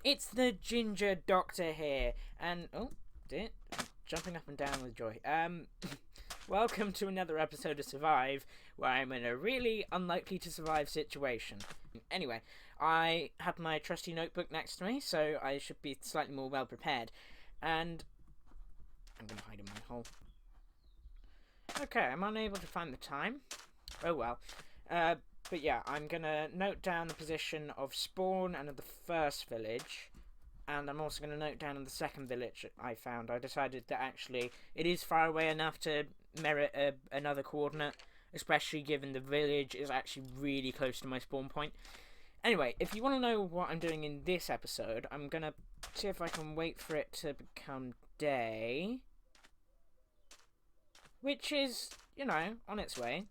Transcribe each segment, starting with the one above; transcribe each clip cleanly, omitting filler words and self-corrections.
It's the Ginger Doctor here, and jumping up and down with joy. Welcome to another episode of Survive, where I'm in a really unlikely to survive situation. Anyway, I have my trusty notebook next to me, so I should be slightly more well prepared. And I'm gonna hide in my hole. Okay, I'm unable to find the time. Oh well. But yeah, I'm gonna note down the position of spawn and of the first village, and I'm also gonna note down the second village I found. I decided that actually it is far away enough to merit another coordinate, especially given the village is actually really close to my spawn point. Anyway, if you want to know what I'm doing in this episode, I'm gonna see if I can wait for it to become day, which is, you know, on its way.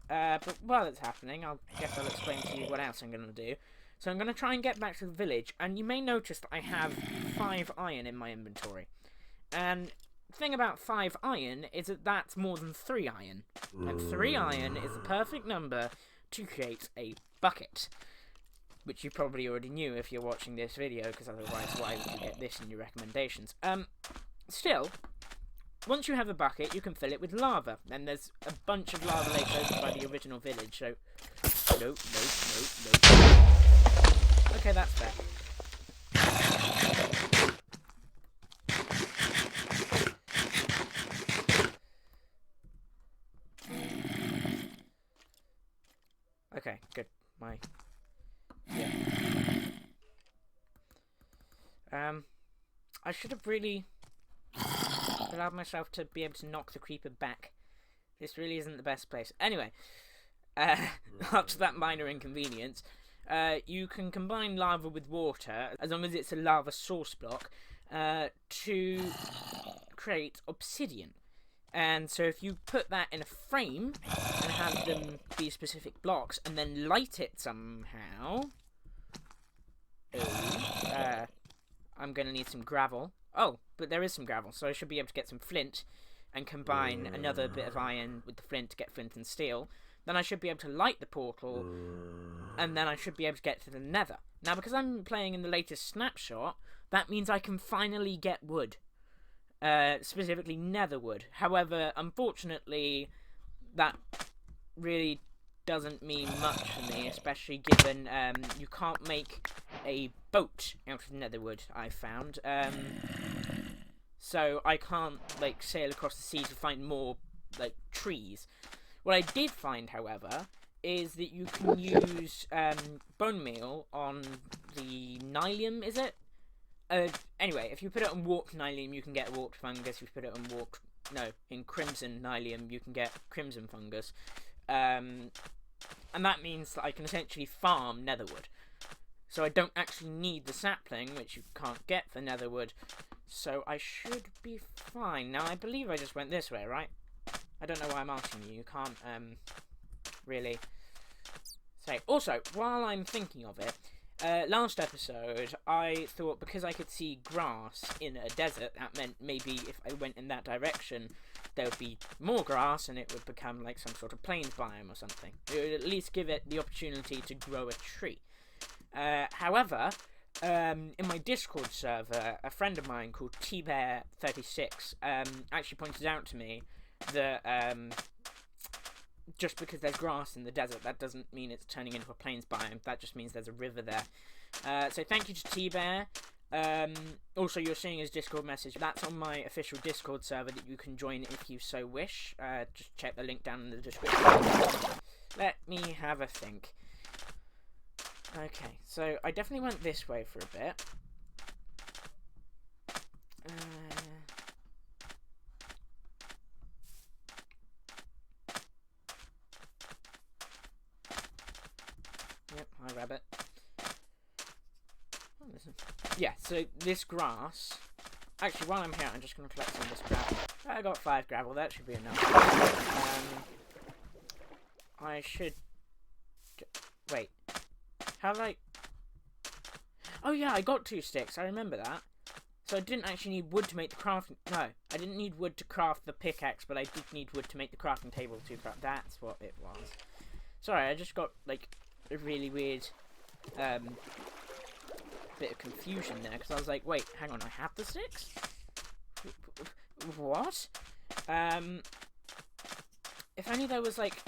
But while it's happening, I'll explain to you what else I'm going to do. So I'm going to try and get back to the village, and you may notice that I have 5 iron in my inventory. And the thing about 5 iron is that that's more than 3 iron. And 3 iron is the perfect number to create a bucket. Which you probably already knew if you're watching this video, because otherwise why would you get this in your recommendations? Still, once you have a bucket, you can fill it with lava. And there's a bunch of lava lakes over by the original village, so... Nope. Okay, that's fair. Okay, good. Yeah. I should have really allowed myself to be able to knock the creeper back. This really isn't the best place. Anyway, after that minor inconvenience, you can combine lava with water, as long as it's a lava source block, to create obsidian. And so if you put that in a frame and have them be specific blocks and then light it somehow... I'm going to need some gravel. Oh, but there is some gravel, so I should be able to get some flint and combine another bit of iron with the flint to get flint and steel. Then I should be able to light the portal, and then I should be able to get to the Nether. Now, because I'm playing in the latest snapshot, that means I can finally get wood. Specifically nether wood. However, unfortunately, that really doesn't mean much for me, especially given you can't make a boat out of nether wood, I found. So I can't, like, sail across the sea to find more, like, trees. What I did find, however, is that you can use bone meal on the nylium, is it? Anyway, if you put it on warped nylium, you can get warped fungus. If you put it on in crimson nylium, you can get crimson fungus. And that means that I can essentially farm netherwood. So I don't actually need the sapling, which you can't get for netherwood. So I should be fine. Now, I believe I just went this way, right? I don't know why I'm asking you. You can't, really say. Also, while I'm thinking of it, last episode, I thought because I could see grass in a desert, that meant maybe if I went in that direction, there would be more grass and it would become like some sort of plains biome or something. It would at least give it the opportunity to grow a tree. However, in my Discord server, a friend of mine called TBear36 actually pointed out to me that just because there's grass in the desert, that doesn't mean it's turning into a plains biome. That just means there's a river there. So thank you to T-Bear. Also, you're seeing his Discord message. That's on my official Discord server that you can join if you so wish. Just check the link down in the description. Let me have a think. Okay, so I definitely went this way for a bit. Yep, hi rabbit. Oh, yeah, so this grass... Actually, while I'm here, I'm just going to collect some of this gravel. I got 5 gravel, that should be enough. I should... Wait. How did I... Oh yeah, I got 2 sticks, I remember that. So I didn't actually need wood to make the crafting... No, I didn't need wood to craft the pickaxe, but I did need wood to make the crafting table to craft... That's what it was. Sorry, I just got, like, a really weird, bit of confusion there, because I was like, wait, hang on, I have the sticks? What? If only there was, like,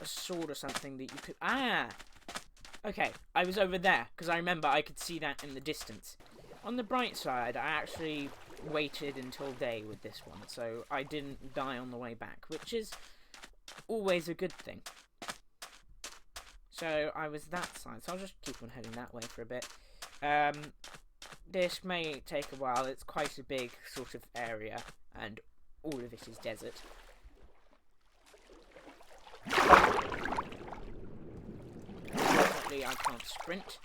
a sword or something that you could... Ah! Okay, I was over there, because I remember I could see that in the distance. On the bright side, I actually waited until day with this one, so I didn't die on the way back, which is always a good thing. So I was that side, so I'll just keep on heading that way for a bit. This may take a while. It's quite a big sort of area, and all of it is desert. Unfortunately, I can't sprint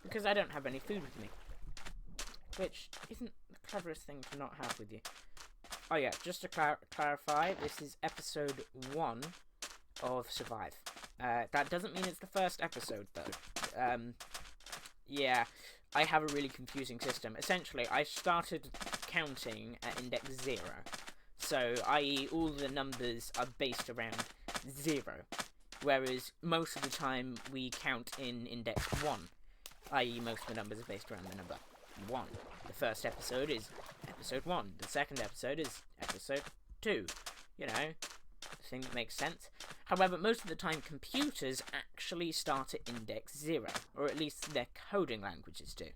because I don't have any food with me, which isn't the cleverest thing to not have with you. Oh yeah, just to clarify, this is episode 1 of Survive. That doesn't mean it's the first episode, though. Yeah, I have a really confusing system. Essentially, I started counting at index 0. So, i.e., all the numbers are based around 0. Whereas, most of the time, we count in index 1. I.e., most of the numbers are based around the number 1. The first episode is episode 1. The second episode is episode 2. You know, the thing that makes sense. However, most of the time, computers actually start at index 0, or at least their coding languages do.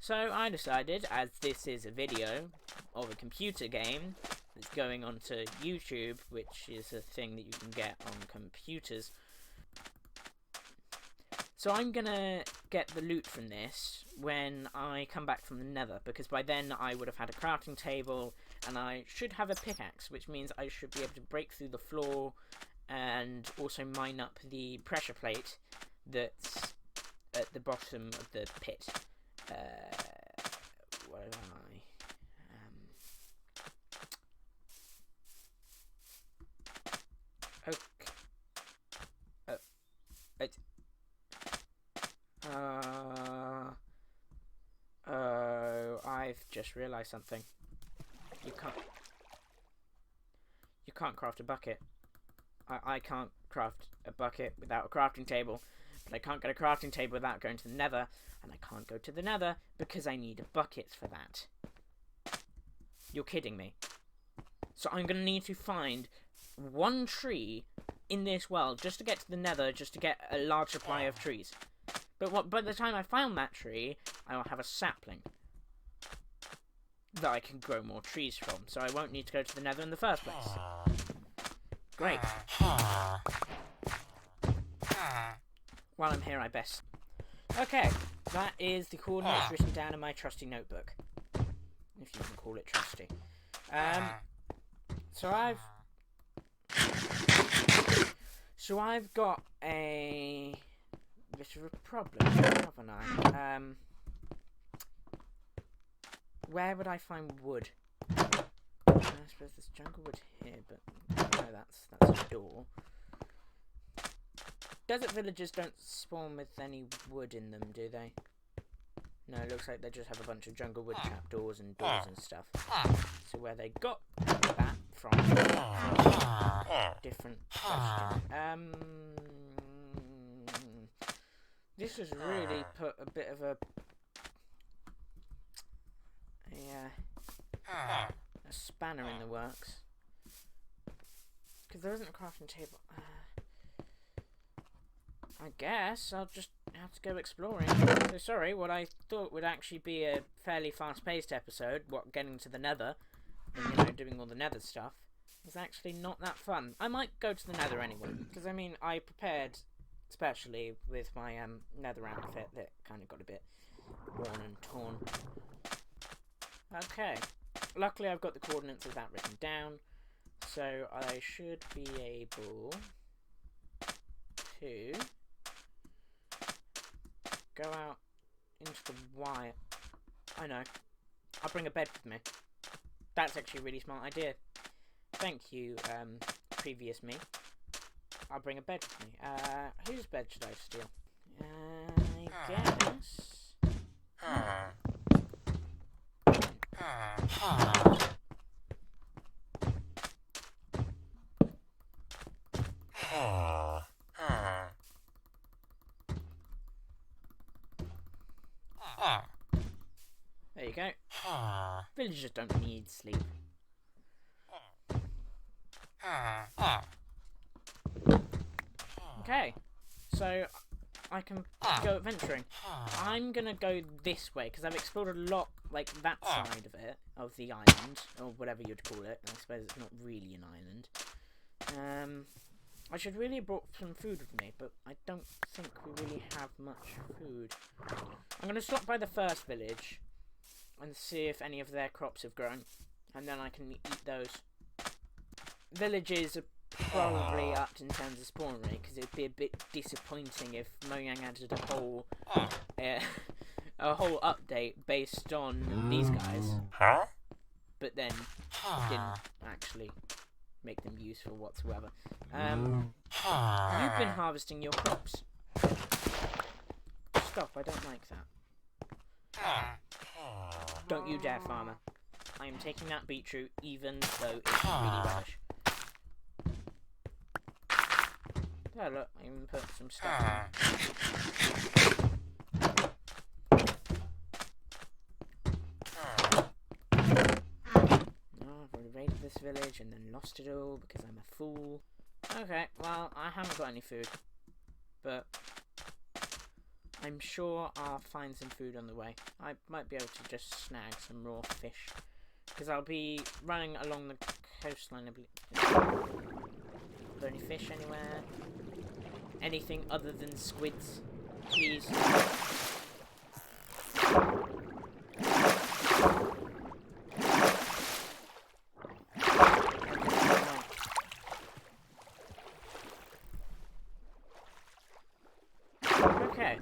So I decided, as this is a video of a computer game that's going onto YouTube, which is a thing that you can get on computers, so I'm gonna get the loot from this when I come back from the Nether, because by then I would have had a crafting table, and I should have a pickaxe, which means I should be able to break through the floor and also mine up the pressure plate that's at the bottom of the pit. Where am I? Okay. Oh, I've just realised something. You can't craft a bucket. I can't craft a bucket without a crafting table, but I can't get a crafting table without going to the Nether, and I can't go to the Nether because I need buckets for that. You're kidding me. So I'm going to need to find one tree in this world just to get to the Nether, just to get a large supply of trees. But by the time I found that tree, I will have a sapling that I can grow more trees from, so I won't need to go to the Nether in the first place. Great. While I'm here, I best... Okay, that is the coordinates written down in my trusty notebook. If you can call it trusty. So I've got a bit of a problem, haven't I? Where would I find wood? I suppose there's jungle wood here, but no, that's a door. Desert villagers don't spawn with any wood in them, do they? No, it looks like they just have a bunch of jungle wood trapdoors and doors and stuff. So where they got that from? Different question. This has really put a bit of a spanner in the works. Because there isn't a crafting table. I guess I'll just have to go exploring. So sorry, what I thought would actually be a fairly fast-paced episode, getting to the Nether, and, you know, doing all the Nether stuff, is actually not that fun. I might go to the Nether anyway, because, I mean, I prepared, especially with my Nether outfit that kind of got a bit worn and torn. Okay. Luckily, I've got the coordinates of that written down, so I should be able to go out into the wire. I know. I'll bring a bed with me. That's actually a really smart idea. Thank you, previous me. I'll bring a bed with me. Whose bed should I steal? I guess... Villagers don't need sleep. Okay, so I can go adventuring. I'm gonna go this way because I've explored a lot, like that side of it, of the island, or whatever you'd call it. I suppose it's not really an island. I should really have brought some food with me, but I don't think we really have much food. I'm gonna stop by the first village and see if any of their crops have grown, and then I can eat those. Villages are probably upped in terms of spawn rate, because it'd be a bit disappointing if Mojang added a whole update based on these guys, but then didn't actually make them useful whatsoever. You've been harvesting your crops. Stop, I don't like that. Don't you dare, farmer. I am taking that beetroot even though it's really rubbish. Oh look, I even put some stuff in. Oh, I've invaded this village and then lost it all because I'm a fool. Okay, well, I haven't got any food, but I'm sure I'll find some food on the way. I might be able to just snag some raw fish, because I'll be running along the coastline, I believe. Are there any fish anywhere? Anything other than squids, please? Okay.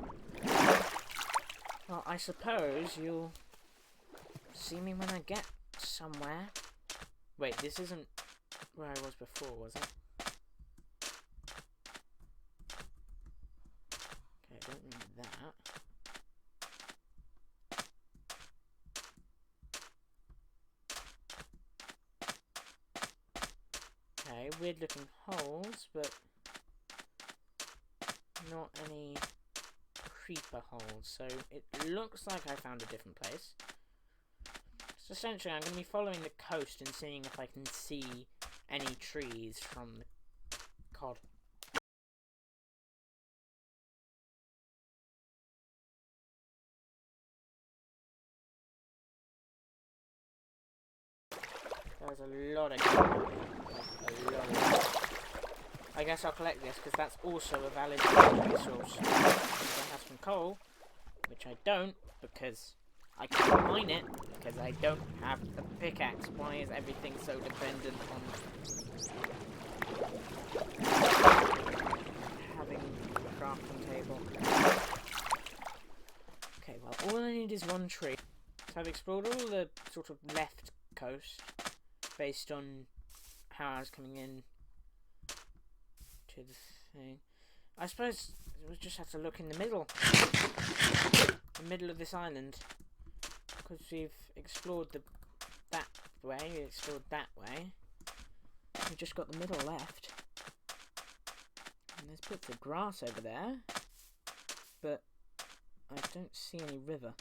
Well, I suppose you'll see me when I get somewhere. Wait, this isn't where I was before, was it? Okay, I don't remember that. Okay, weird looking holes, but not any creeper holes, so it looks like I found a different place. So essentially I'm going to be following the coast and seeing if I can see any trees from the cod. There's a lot of cod. Like, a lot of cod. I guess I'll collect this because that's also a valid resource. If I have some coal, which I don't because I can't mine it because I don't have a pickaxe. Why is everything so dependent on having a crafting table? Okay, well, all I need is one tree. So I've explored all the sort of left coast based on how I was coming in to the thing. I suppose we'll just have to look in the middle of this island, because we've explored that way, we explored that way. We just got the middle left, and there's bits of grass over there, but I don't see any river.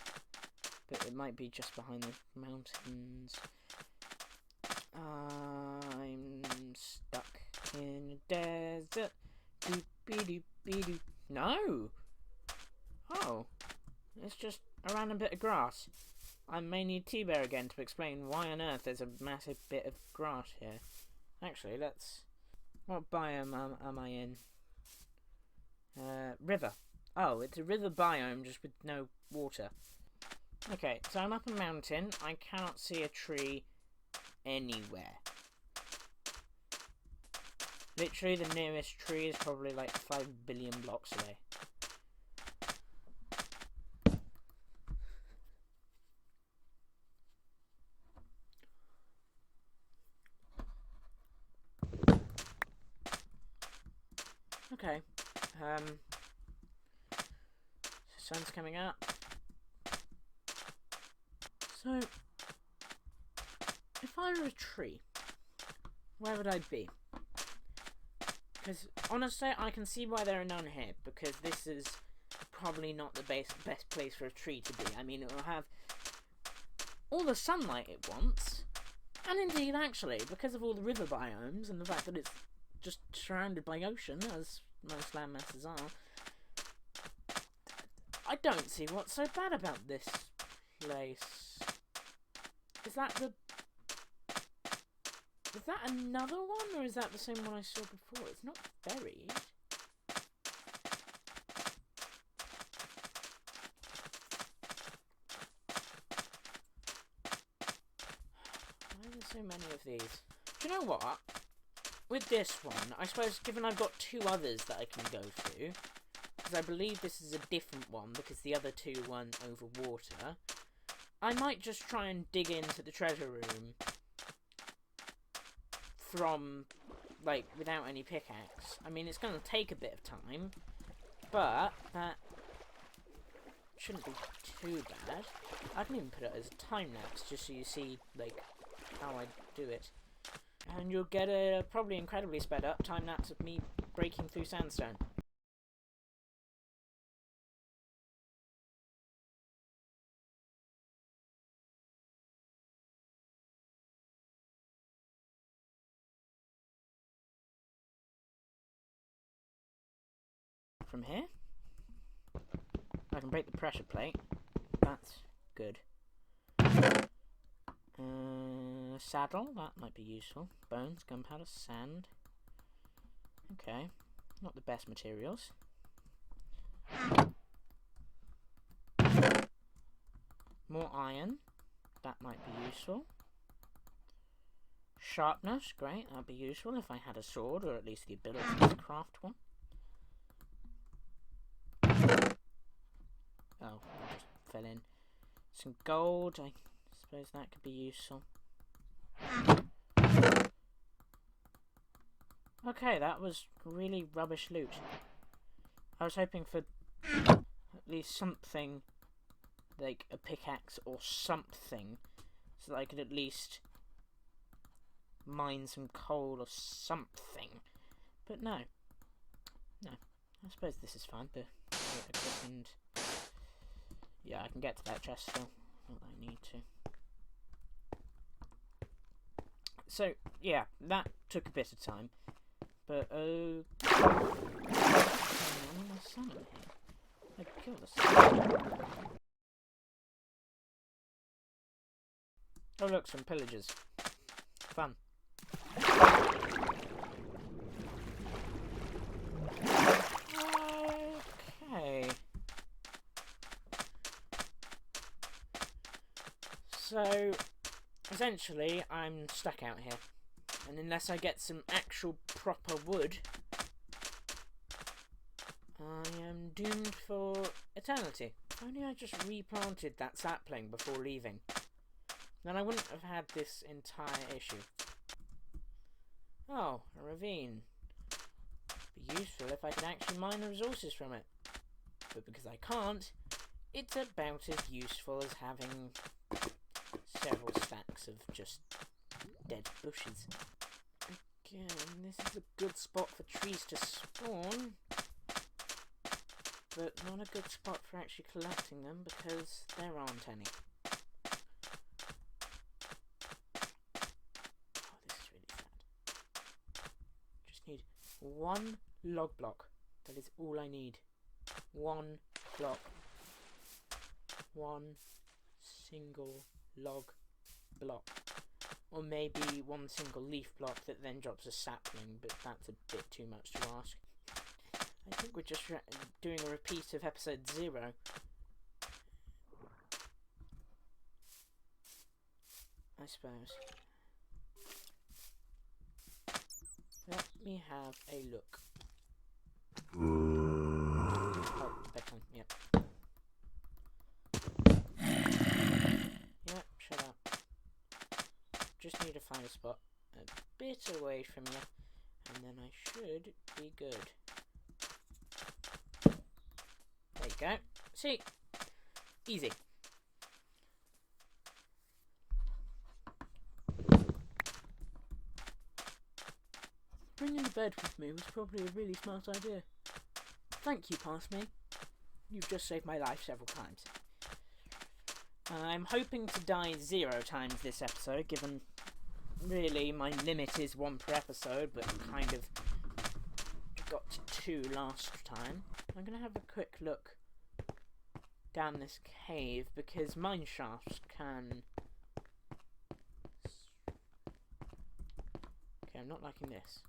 But it might be just behind the mountains. I'm stuck in a desert. Doop-be-doop-be-doop. No! Oh. It's just a random bit of grass. I may need T-Bear again to explain why on earth there's a massive bit of grass here. Actually, let's... What biome am I in? River. Oh, it's a river biome just with no water. Okay, so I'm up a mountain. I cannot see a tree anywhere. Literally, the nearest tree is probably like 5 billion blocks away. Okay. Sun's coming up. So, if I were a tree, where would I be? Because, honestly, I can see why there are none here, because this is probably not the best place for a tree to be. I mean, it will have all the sunlight it wants. And indeed, actually, because of all the river biomes and the fact that it's just surrounded by ocean, as most land masses are, I don't see what's so bad about this place. Is that another one, or is that the same one I saw before? It's not buried. Why are there so many of these? Do you know what? With this one, I suppose, given I've got two others that I can go through, because I believe this is a different one because the other two weren't over water, I might just try and dig into the treasure room from, like, without any pickaxe. I mean, it's going to take a bit of time, but that shouldn't be too bad. I can even put it as a time lapse just so you see, like, how I do it. And you'll get a probably incredibly sped up time lapse of me breaking through sandstone. From here, I can break the pressure plate. That's good. Saddle, that might be useful. Bones, gunpowder, sand. Okay, not the best materials. More iron, that might be useful. Sharpness, great, that'd be useful if I had a sword, or at least the ability to craft one. Oh, I just fell in. Some gold, I suppose that could be useful. Okay, that was really rubbish loot. I was hoping for at least something, like a pickaxe or something, so that I could at least mine some coal or something. But no. No. I suppose this is fine. The equipment. Yeah, I can get to that chest still. Not that I need to. So, yeah, that took a bit of time. But, oh... my salmon here. I killed a salmon. Oh look, some pillagers. Fun. Okay. So, essentially, I'm stuck out here. And unless I get some actual proper wood, I am doomed for eternity. If only I just replanted that sapling before leaving. Then I wouldn't have had this entire issue. Oh, a ravine. Be useful if I could actually mine the resources from it. But because I can't, it's about as useful as having several stacks of just dead bushes. Again, this is a good spot for trees to spawn, but not a good spot for actually collecting them because there aren't any. Oh, this is really sad. Just need one log block. That is all I need. One block. One single log block. Or maybe one single leaf block that then drops a sapling, but that's a bit too much to ask. I think we're just doing a repeat of episode 0. I suppose. Let me have a look. Oh, bedtime, yep. Yep, shut up. Just need to find a spot a bit away from you, and then I should be good. There you go. See? Easy. Bringing the bed with me was probably a really smart idea. Thank you, Past Me. You've just saved my life several times. I'm hoping to die 0 times this episode, given really my limit is 1 per episode, but kind of got to 2 last time. I'm going to have a quick look down this cave, because mine shafts can... Okay, I'm not liking this.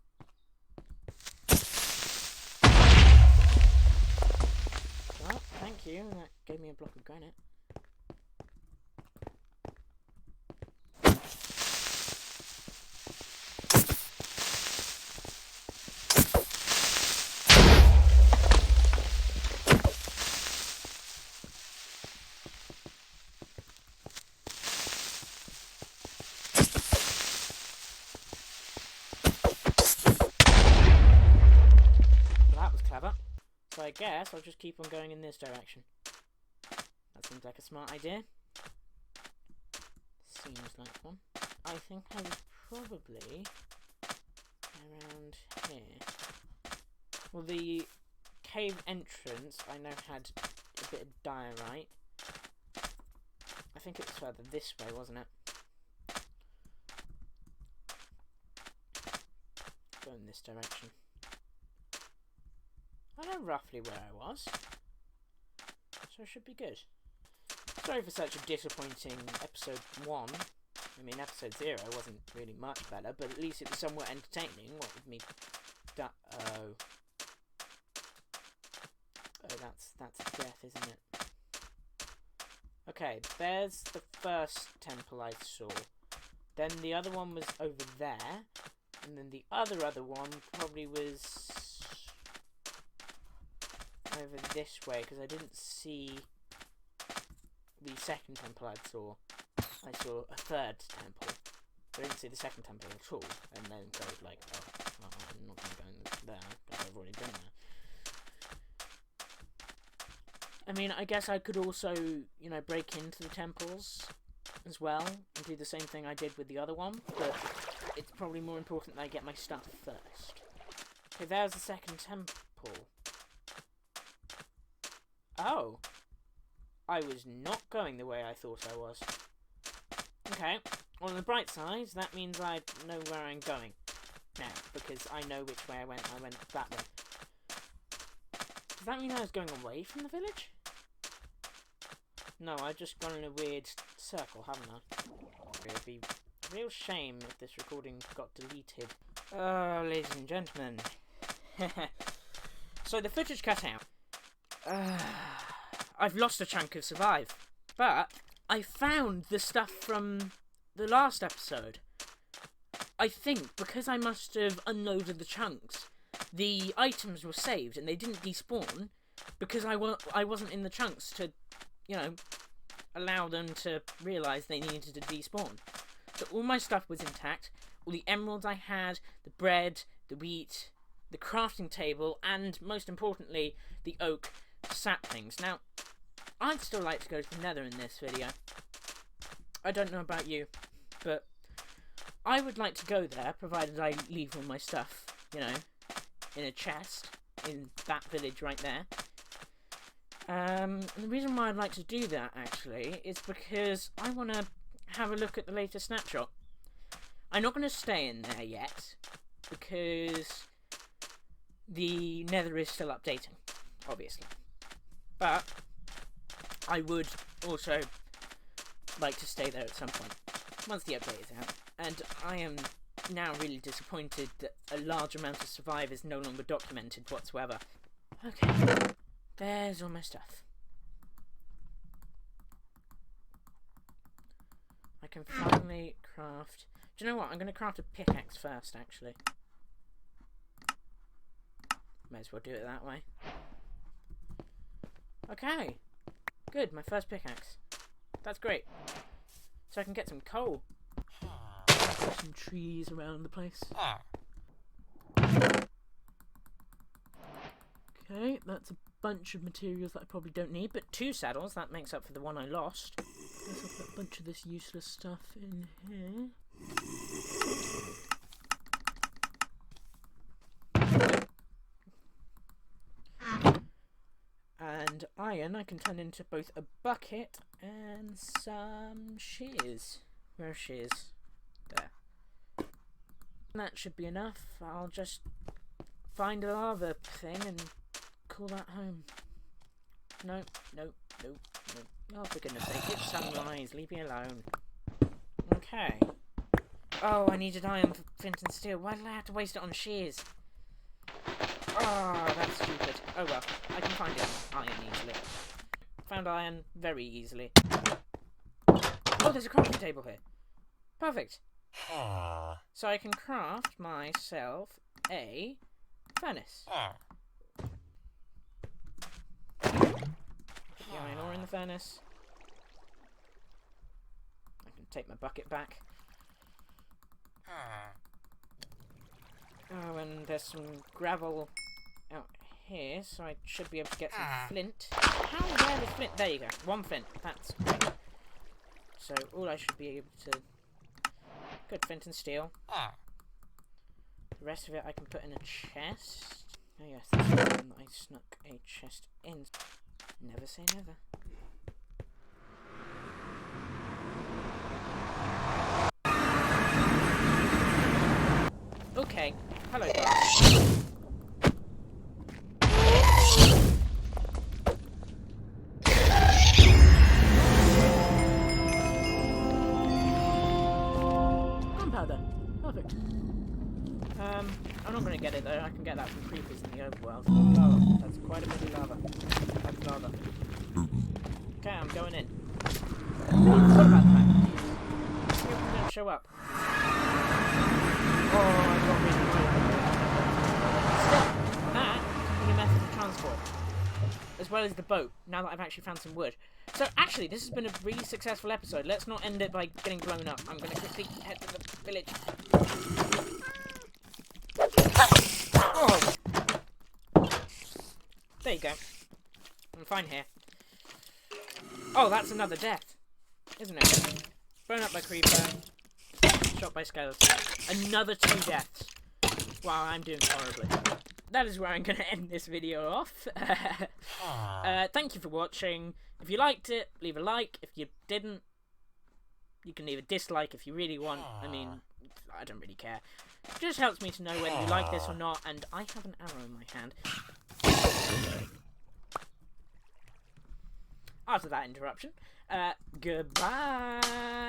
Well, thank you, that gave me a block of granite. So I guess I'll just keep on going in this direction. That seems like a smart idea. Seems like one. I think I was probably around here. Well, the cave entrance I know had a bit of diorite. I think it was further this way, wasn't it? Go in this direction. I know roughly where I was, so it should be good. Sorry for such a disappointing episode 1. I mean, episode 0 wasn't really much better, but at least it was somewhat entertaining. What with me... Oh, that's death, isn't it? Okay, there's the first temple I saw. Then the other one was over there, and then the other one probably was... over this way, because I didn't see the second temple I saw a third temple. I didn't see the second temple at all, and then go like, oh, well, I'm not going to go there, because I've already been there. I mean, I guess I could also, you know, break into the temples as well, and do the same thing I did with the other one, but it's probably more important that I get my stuff first. Okay, there's the second temple. Oh, I was not going the way I thought I was. Okay, on the bright side, that means I know where I'm going now, because I know which way I went that way. Does that mean I was going away from the village? No, I've just gone in a weird circle, haven't I? It would be a real shame if this recording got deleted. Oh, ladies and gentlemen. So the footage cut out. I've lost a chunk of survive, but I found the stuff from the last episode. I think because I must have unloaded the chunks, the items were saved and they didn't despawn because I wasn't in the chunks to, you know, allow them to realise they needed to despawn. So all my stuff was intact, all the emeralds I had, the bread, the wheat, the crafting table, and most importantly, the oak saplings. Now, I'd still like to go to the Nether in this video. I don't know about you, but I would like to go there, provided I leave all my stuff, you know, in a chest in that village right there. And the reason why I'd like to do that, actually, is because I want to have a look at the latest snapshot. I'm not going to stay in there yet, because the Nether is still updating, obviously. But I would also like to stay there at some point, once the update is out. And I am now really disappointed that a large amount of survive is no longer documented whatsoever. Okay, there's all my stuff. I can finally craft... Do you know what? I'm going to craft a pickaxe first, actually. May as well do it that way. Okay. Good, my first pickaxe. That's great. So I can get some coal. Some trees around the place. Okay, that's a bunch of materials that I probably don't need, but 2 saddles, that makes up for the one I lost. Let's put a bunch of this useless stuff in here. And I iron, I can turn into both a bucket and some shears. Where are shears? There. And that should be enough. I'll just find a lava thing and call that home. No. Oh, for goodness sake, it's sunrise. Leave me alone. Okay. Oh, I needed iron for flint and steel. Why did I have to waste it on shears? Oh, that's stupid. Oh well, I can find iron easily. Found iron very easily. Oh, there's a crafting table here. Perfect. So I can craft myself a furnace. Put the iron ore in the furnace. I can take my bucket back. Oh, and there's some gravel out here, so I should be able to get some flint. How rare is flint? There you go. 1 flint. That's great. So all I should be able to... Good, flint and steel. The rest of it I can put in a chest. Oh yes, that's the one that I snuck a chest in. Never say never. Okay, hello guys. Gunpowder, perfect. I'm not going to get it though, I can get that from creepers in the overworld. Lava, that's quite a bit of lava. That's lava. Okay, I'm going in. What about that? You didn't show up. Oh, I got really Still, that is a method of transport. As well as the boat, now that I've actually found some wood. So, actually, this has been a really successful episode. Let's not end it by getting blown up. I'm going to quickly head to the village. Oh! There you go. I'm fine here. Oh, that's another death. Isn't it? Blown up by creeper. Shot by skeleton. Another 2 deaths. Wow, I'm doing horribly. That is where I'm going to end this video off. Thank you for watching. If you liked it, leave a like. If you didn't, you can leave a dislike if you really want. I mean, I don't really care. It just helps me to know whether you like this or not, and I have an arrow in my hand. After that interruption, goodbye.